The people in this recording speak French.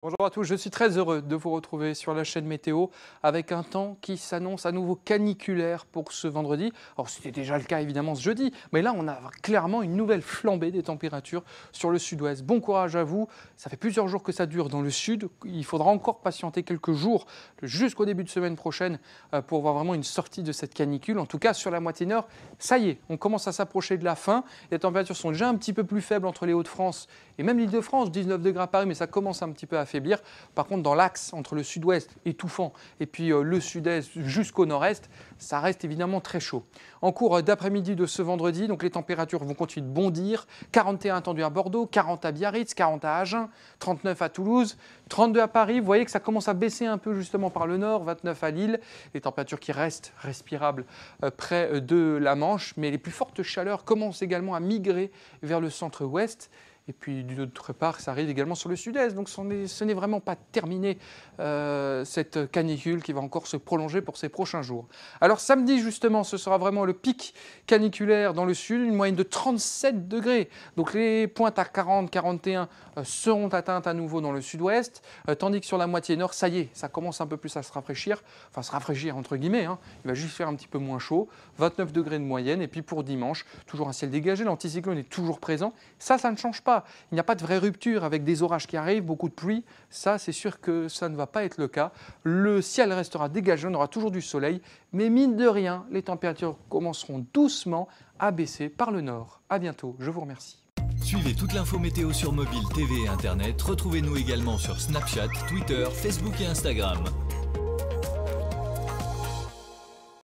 Bonjour à tous, je suis très heureux de vous retrouver sur la chaîne Météo avec un temps qui s'annonce à nouveau caniculaire pour ce vendredi. Alors c'était déjà le cas évidemment ce jeudi, mais là on a clairement une nouvelle flambée des températures sur le sud-ouest. Bon courage à vous, ça fait plusieurs jours que ça dure dans le sud, il faudra encore patienter quelques jours jusqu'au début de semaine prochaine pour voir vraiment une sortie de cette canicule. En tout cas sur la moitié nord, ça y est, on commence à s'approcher de la fin. Les températures sont déjà un petit peu plus faibles entre les Hauts-de-France et même l'Île-de-France, 19 degrés à Paris, mais ça commence un petit peu à affaiblir. Par contre, dans l'axe entre le sud-ouest étouffant et puis le sud-est jusqu'au nord-est, ça reste évidemment très chaud. En cours d'après-midi de ce vendredi, donc les températures vont continuer de bondir. 41 attendus à Bordeaux, 40 à Biarritz, 40 à Agen, 39 à Toulouse, 32 à Paris. Vous voyez que ça commence à baisser un peu justement par le nord, 29 à Lille. Les températures qui restent respirables près de la Manche, mais les plus fortes chaleurs commencent également à migrer vers le centre-ouest. Et puis d'autre part, ça arrive également sur le sud-est. Donc ce n'est vraiment pas terminé, cette canicule qui va encore se prolonger pour ces prochains jours. Alors samedi, justement, ce sera vraiment le pic caniculaire dans le sud, une moyenne de 37 degrés. Donc les pointes à 40, 41 seront atteintes à nouveau dans le sud-ouest, tandis que sur la moitié nord, ça y est, ça commence un peu plus à se rafraîchir. Enfin, se rafraîchir entre guillemets, hein. Il va juste faire un petit peu moins chaud, 29 degrés de moyenne. Et puis pour dimanche, toujours un ciel dégagé, l'anticyclone est toujours présent. Ça ne change pas. Il n'y a pas de vraie rupture avec des orages qui arrivent, beaucoup de pluie. Ça, c'est sûr que ça ne va pas être le cas. Le ciel restera dégagé, on aura toujours du soleil. Mais mine de rien, les températures commenceront doucement à baisser par le nord. À bientôt, je vous remercie. Suivez toute l'info météo sur mobile, TV et Internet. Retrouvez-nous également sur Snapchat, Twitter, Facebook et Instagram.